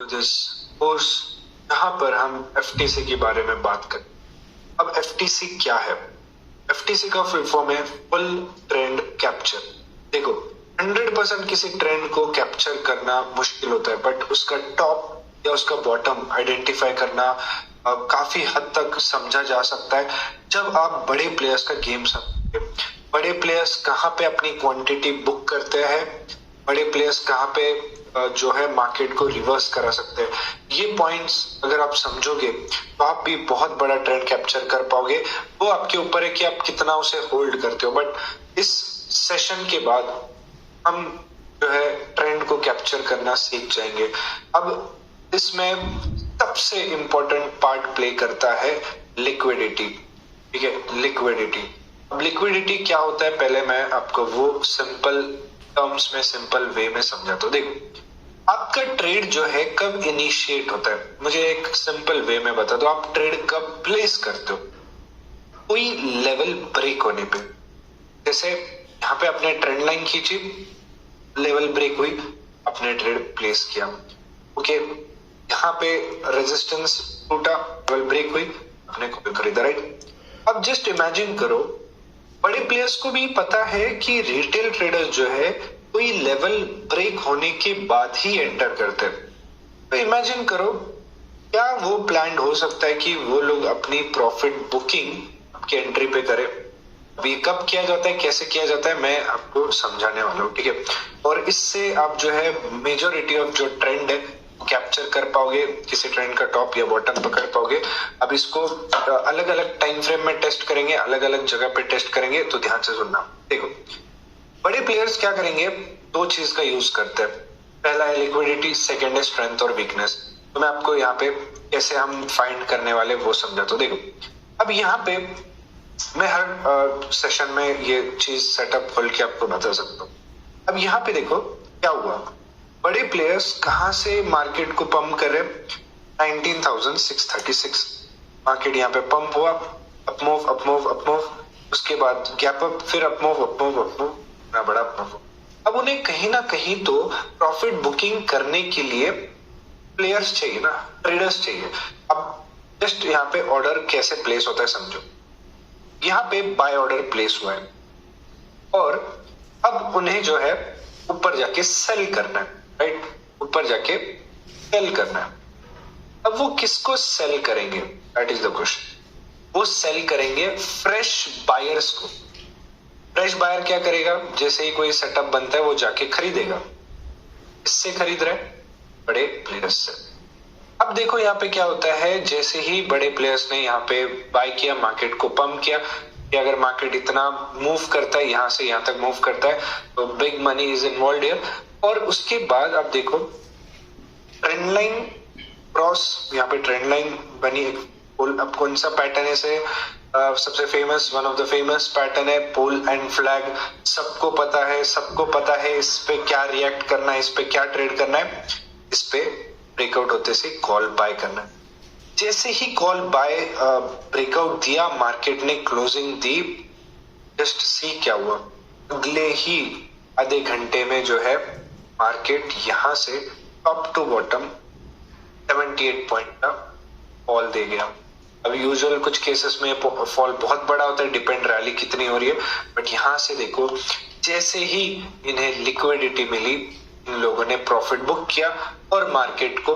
This course यहाँ पर हम एफटीसी के बारे में बात करें। अब एफटीसी क्या है? एफटीसी का फुल फॉर्म है फुल ट्रेंड कैप्चर। देखो 100% किसी ट्रेंड को कैप्चर करना मुश्किल होता है, बट उसका टॉप या उसका बॉटम आइडेंटिफाई करना काफी हद तक समझा जा सकता है जब आप बड़े प्लेयर्स का गेम समझते हैं। बड़े प्लेयर्स कहाँ पे अपनी क्वांटिटी बुक करते हैं, बड़े प्लेयर्स कहाँ पे जो है मार्केट को रिवर्स करा सकते हैं। ये पॉइंट्स अगर आप समझोगे तो आप भी बहुत बड़ा ट्रेंड कैप्चर कर पाओगे। वो आपके ऊपर है कि आप कितना उसे होल्ड करते हो। बट इस सेशन के बाद हम जो है ट्रेंड को कैप्चर करना सीख जाएंगे। अब इसमें सबसे इंपॉर्टेंट पार्ट प्ले करता है लिक्विडिटी। ठीक है, लिक्विडिटी। अब लिक्विडिटी क्या होता है पहले मैं आपको वो सिंपल टर्म्स में, सिंपल वे में समझाता हूँ। देखो आपका ट्रेड जो है कब इनिशिएट होता है, मुझे एक सिंपल वे में बता दो। आप ट्रेड कब प्लेस करते हो? कोई लेवल ब्रेक होने पे। जैसे यहाँ पे आपने ट्रेंड लाइन खींची, लेवल ब्रेक हुई, आपने ट्रेड प्लेस किया। ओके, यहाँ पे रेजिस्टेंस टूटा, लेवल ब्रेक हुई, आपने कॉल खरीदा। राइट, अब जस्ट इमेजिन करो बड़े प्लेयर्स को भी पता है कि रिटेल ट्रेडर्स जो है कोई लेवल ब्रेक होने के बाद ही एंटर करते हैं। तो इमेजिन करो क्या वो प्लान हो सकता है कि वो लोग अपनी प्रॉफिट बुकिंग आपके एंट्री पे करें। अभी कब किया जाता है, कैसे किया जाता है, मैं आपको समझाने वाला हूँ। ठीक है, और इससे आप जो है मेजोरिटी ऑफ जो ट्रेंड है कैप्चर कर पाओगे, किसी ट्रेंड का टॉप या बॉटम पकड़ पाओगे। अब इसको अलग अलग टाइम फ्रेम में टेस्ट करेंगे, अलग अलग जगह पे टेस्ट करेंगे, तो ध्यान से सुनना। देखो बड़े प्लेयर्स क्या करेंगे, दो चीज का यूज करते हैं। पहला है लिक्विडिटी, सेकंड है स्ट्रेंथ और वीकनेस। तो मैं आपको यहाँ पे कैसे हम फाइंड करने वाले वो समझाता हूँ। देखो अब यहाँ पे मैं हर सेशन में ये चीज सेटअप खोल के आपको बता सकता हूँ। अब यहाँ पे देखो क्या हुआ, बड़े प्लेयर्स कहाँ से मार्केट को पंप कर रहे, 19,636 मार्केट यहाँ पे पंप हुआ, अपमूव अपमूव अपमूव, उसके बाद गैप अप, फिर अपमूव अपमूव अपमूव, ना बड़ा अपमूव। अब उन्हें कहीं ना कहीं तो प्रॉफिट बुकिंग करने के लिए प्लेयर्स चाहिए ना, ट्रेडर्स चाहिए। अब जस्ट यहाँ पे ऑर्डर कैसे प्लेस होता है समझो। यहाँ पे बाय ऑर्डर प्लेस हुआ है और अब उन्हें जो है ऊपर जाके सेल करना है। राइट, ऊपर जाके सेल करना है। अब वो किसको सेल करेंगे, दैट इज द क्वेश्चन। वो सेल करेंगे फ्रेश बायर्स को। फ्रेश बायर क्या करेगा, जैसे ही कोई सेटअप बनता है वो जाके खरीदेगा। इससे खरीद रहे बड़े प्लेयर्स से। अब देखो यहाँ पे क्या होता है, जैसे ही बड़े प्लेयर्स ने यहाँ पे बाय किया, मार्केट को पंप किया कि अगर मार्केट इतना मूव करता है, यहाँ से यहाँ तक मूव करता है, तो big money is involve here. और उसके बाद आप देखो ट्रेंड लाइन क्रॉस, यहाँ पे ट्रेंड लाइन बनी। अब कौन सा पैटर्न है से सबसे famous, one of the famous pattern है पुल एंड फ्लैग। सबको पता है, सबको पता है इस पे क्या रिएक्ट करना है, इस पे क्या ट्रेड करना है। इस पे ब्रेकआउट होते से कॉल बाय करना है। जैसे ही कॉल बाय ब्रेकआउट दिया, मार्केट ने क्लोजिंग दी, जस्ट सी क्या हुआ, अगले ही आधे घंटे में जो है मार्केट यहां से टॉप टू बॉटम 78 पॉइंट का फॉल दे गया। अब यूजुअल कुछ केसेस में फॉल बहुत बड़ा होता है, डिपेंड रैली कितनी हो रही है। बट यहां से देखो जैसे ही इन्हें लिक्विडिटी मिली, इन लोगों ने प्रॉफिट बुक किया और मार्केट को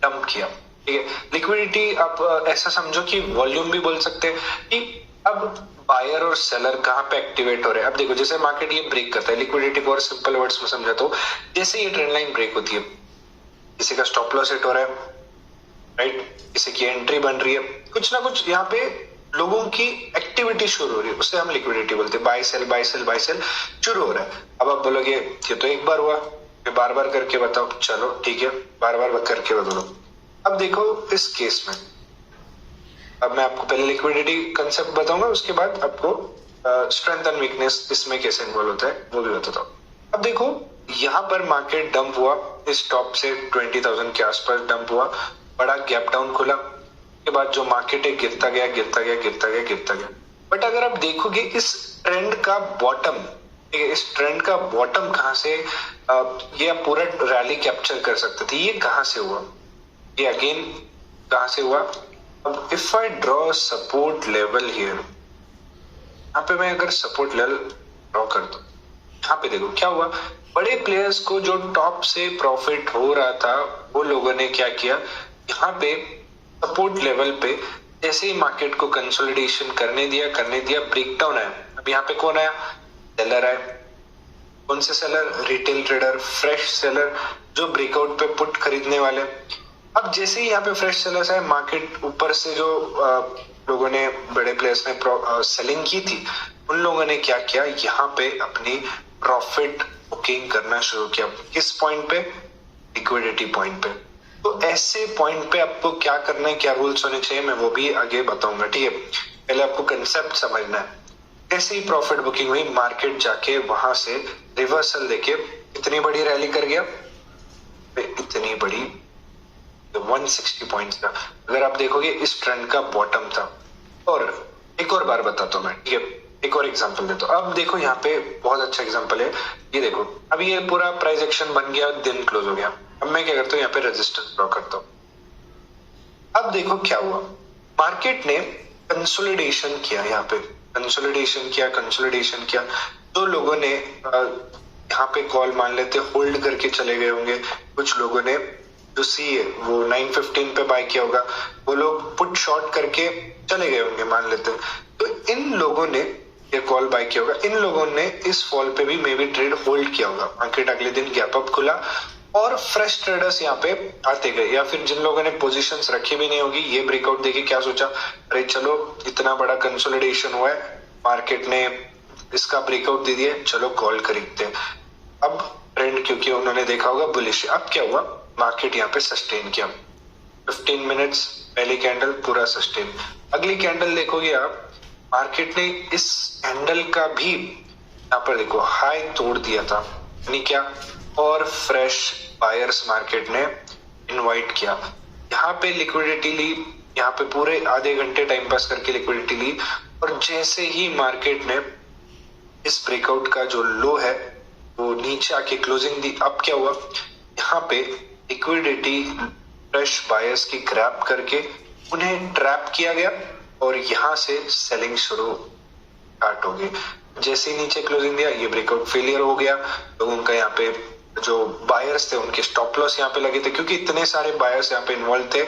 डंप किया। ठीक है, लिक्विडिटी आप ऐसा समझो कि वॉल्यूम भी बोल सकते हैं कि अब बायर और सेलर कहाँ पे एक्टिवेट हो रहे हैं। अब देखो जैसे मार्केट ये ब्रेक करता है, लिक्विडिटी को और सिंपल वर्ड्स में समझाता हूँ। जैसे ये ट्रेंड लाइन ब्रेक होती है, किसी का स्टॉप लॉस हिट हो रहा है, राइट, किसी की एंट्री बन रही है, कुछ ना कुछ यहाँ पे लोगों की एक्टिविटी शुरू हो रही है, उससे हम लिक्विडिटी बोलते हैं। Buy sell buy sell buy sell शुरू हो रहा है। अब आप बोलोगे ये तो एक बार हुआ, बार बार करके बताओ। चलो ठीक है, बार बार करके बताओ। अब देखो इस केस में, अब मैं आपको पहले लिक्विडिटी कंसेप्ट बताऊंगा, उसके बाद आपको स्ट्रेंथ एंड वीकनेस इसमें कैसे इन्वॉल्व होता है वो भी बताता हूँ। अब देखो यहाँ पर मार्केट डंप हुआ, इस टॉप से 20,000 के आसपास डंप हुआ, बड़ा गैप डाउन खुला, के बाद जो मार्केट है गिरता गया गिरता गया गिरता गया गिरता गया। बट अगर आप देखोगे इस ट्रेंड का बॉटम, ठीक है, इस ट्रेंड का बॉटम कहाँ से ये आप पूरा रैली कैप्चर कर सकते थे, ये कहाँ से हुआ, ये अगेन कहां से हुआ? अब if I draw support level here, यहाँ पे मैं अगर सपोर्ट लेवल ड्रॉ कर दूं, यहाँ पे देखो क्या हुआ, बड़े प्लेयर्स को जो टॉप से प्रॉफिट हो रहा था वो लोगों ने क्या किया, यहाँ पे सपोर्ट लेवल पे जैसे ही मार्केट को कंसोलिडेशन करने दिया ब्रेकडाउन आया। अब यहाँ पे कौन आया? सेलर आया। कौन से seller? Retail trader, fresh seller जो ब्रेकआउट पे पुट खरीदने वाले। अब जैसे ही यहाँ पे फ्रेश सेलर्स आए, मार्केट ऊपर से जो लोगों ने, बड़े प्लेयर्स ने सेलिंग की थी, उन लोगों ने क्या किया, यहाँ पे अपनी प्रॉफिट बुकिंग करना शुरू किया। किस पॉइंट पे? लिक्विडिटी पॉइंट पे। तो ऐसे पॉइंट पे आपको क्या करना है, क्या रूल्स होने चाहिए, मैं वो भी आगे बताऊंगा, ठीक है। पहले आपको कंसेप्ट समझना है। जैसे ही प्रॉफिट बुकिंग हुई, मार्केट जाके वहां से रिवर्सल देके इतनी बड़ी रैली कर गया, इतनी बड़ी 160 पॉइंट्स का। अगर आप देखोगे इस ट्रेंड का बॉटम था। और एक और बार बताता हूं मैं, ठीक है, एक और एग्जांपल देता हूं। अब देखो यहाँ पे बहुत अच्छा एग्जांपल है, ये देखो अब ये पूरा प्राइस एक्शन बन गया, दिन क्लोज हो गया। अब मैं क्या करता हूँ, यहाँ पे रेजिस्टेंस ड्रॉ करता हूँ। अब देखो क्या हुआ, मार्केट ने कंसोलिडेशन किया, यहाँ पे कंसोलिडेशन किया। तो लोगों ने यहाँ पे कॉल मान लेते होल्ड करके चले गए होंगे, कुछ लोगों ने जो सी है वो 915 पे बाय किया होगा, वो लोग पुट शॉर्ट करके चले गए होंगे मान लेते। तो इन लोगों ने ये कॉल बाय किया होगा, इन लोगों ने इस फॉल पे भी मे बी ट्रेड होल्ड किया होगा। मार्केट अगले दिन गैप अप खुला और फ्रेश ट्रेडर्स यहाँ पे आते गए, या फिर जिन लोगों ने पोजीशंस रखी भी नहीं होगी, ये ब्रेकआउट देके क्या सोचा, अरे चलो इतना बड़ा कंसोलिडेशन हुआ है, मार्केट ने इसका ब्रेकआउट दे दिया, चलो कॉल खरीदते हैं। अब ट्रेंड क्योंकि उन्होंने देखा होगा बुलिश, अब क्या हुआ, मार्केट यहाँ पे सस्टेन किया 15 मिनट्स, पहली कैंडल पूरा सस्टेन। अगली कैंडल देखोगे आप, मार्केट ने इस कैंडल का भी यहाँ पर देखो हाई तोड़ दिया था, यानी क्या, और फ्रेश बायर्स मार्केट ने इनवाइट किया। यहाँ पे लिक्विडिटी ली, यहाँ पे पूरे आधे घंटे टाइम पास करके लिक्विडिटी ली, और जैसे ही मार्केट ने इस ब्रेकआउट का जो लो है वो नीचे आके क्लोजिंग दी, अब क्या हुआ, यहाँ पे लिक्विडिटी फ्रेश बायर्स की ग्रैब करके उन्हें ट्रैप किया गया और यहाँ से सेलिंग शुरू स्टार्ट हो गई। जैसे ही नीचे क्लोजिंग दिया, ये ब्रेकआउट फेलियर हो गया, लोगों का यहाँ पे जो बायर्स थे उनके स्टॉप लॉस यहाँ पे लगे थे, क्योंकि इतने सारे बायर्स यहाँ पे इन्वॉल्व थे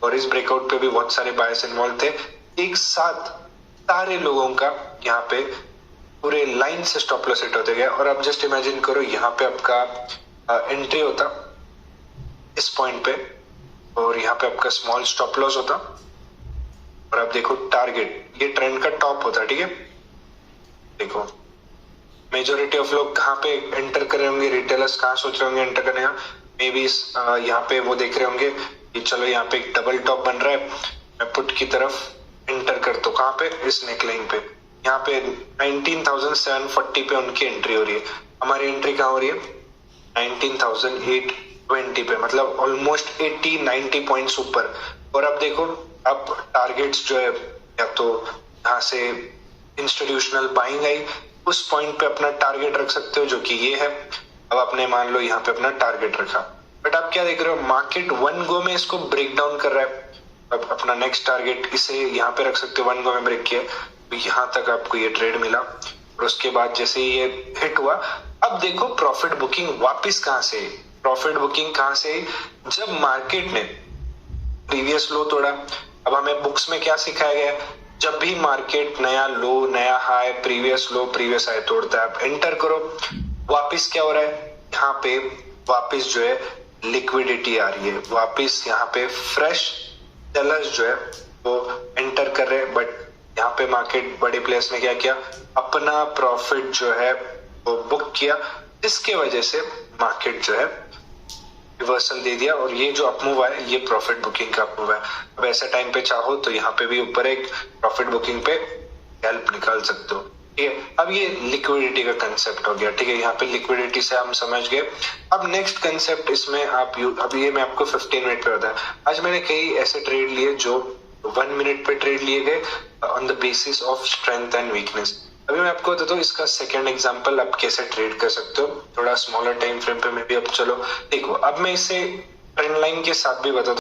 और इस ब्रेकआउट पे भी बहुत सारे बायर्स इन्वॉल्व थे। एक साथ सारे लोगों का यहाँ पे पूरे लाइन से स्टॉप लॉस हिट होते गए। और अब जस्ट इमेजिन करो, यहाँ पे आपका एंट्री होता इस पॉइंट पे, और यहाँ पे आपका स्मॉल स्टॉप लॉस होता, और अब देखो टारगेट, ये ट्रेंड का टॉप होता, ठीक है। देखो मेजोरिटी ऑफ लोग कहाँ पे एंटर कर रहे होंगे, रिटेलर्स कहाँ सोच रहे होंगे एंटर करने का, मे बी यहाँ पे वो देख रहे होंगे कि चलो यहाँ पे एक डबल टॉप बन रहा है, मैं पुट की तरफ एंटर करता हूँ। कहाँ पे? इस नेकलाइन पे। यहाँ पे 19,740 पे उनकी एंट्री हो रही है, हमारी एंट्री कहाँ हो रही है? 19,820 पे, मतलब ऑलमोस्ट 80-90 पॉइंट्स ऊपर। और अब देखो, अब टारगेट्स जो है, या तो यहाँ से इंस्टीट्यूशनल बाइंग आई, उस पॉइंट पे अपना टारगेट रख सकते हो, जो कि ये है। अब आपने मान लो यहाँ पे अपना टारगेट रखा, बट आप क्या देख रहे हो, मार्केट वन गो में इसको ब्रेक डाउन कर रहा है। अब अपना नेक्स्ट टारगेट इसे यहाँ पे रख सकते हो, वन गो में ब्रेक किया, तो यहाँ तक आपको ये ट्रेड मिला, और उसके बाद जैसे ये हिट हुआ, अब देखो प्रॉफिट बुकिंग वापस कहां से? प्रॉफिट बुकिंग कहां से? जब मार्केट ने प्रीवियस लो तोड़ा। अब हमें बुक्स में क्या सिखाया गया? जब भी मार्केट नया लो, नया हाई, प्रीवियस लो, प्रीवियस हाई तोड़ता है, आप एंटर करो। वापस क्या हो रहा है? यहाँ पे वापस जो है लिक्विडिटी आ रही है, वापस यहाँ पे फ्रेश सेलर्स जो है वो एंटर कर रहे हैं। बट यहाँ पे मार्केट बड़े प्लेयर्स ने क्या किया? अपना प्रॉफिट जो है वो बुक किया, जिसके वजह से मार्केट जो है रिवर्सल दे दिया, और ये जो अपमूव है ये प्रॉफिट बुकिंग का अपमूव है। अब ऐसे टाइम पे चाहो तो यहाँ पे भी ऊपर एक प्रॉफिट बुकिंग पे हेल्प निकाल सकते हो, ठीक है। अब ये लिक्विडिटी का कंसेप्ट हो गया, ठीक है। यहाँ पे लिक्विडिटी से हम समझ गए। अब नेक्स्ट कंसेप्ट इसमें आप अब ये मैं आपको 15 मिनट पे बताया। आज मैंने कई ऐसे ट्रेड लिए जो 1 मिनट पे ट्रेड लिए गए on the basis of strength and weakness. अभी मैं आपको बताता हूँ इसका सेकंड एग्जांपल, आप कैसे ट्रेड कर सकते हो थोड़ा स्मॉलर टाइम फ्रेम पे में भी। अब चलो देखो, अब मैं इसे ट्रेंड लाइन के साथ भी बताता हूँ।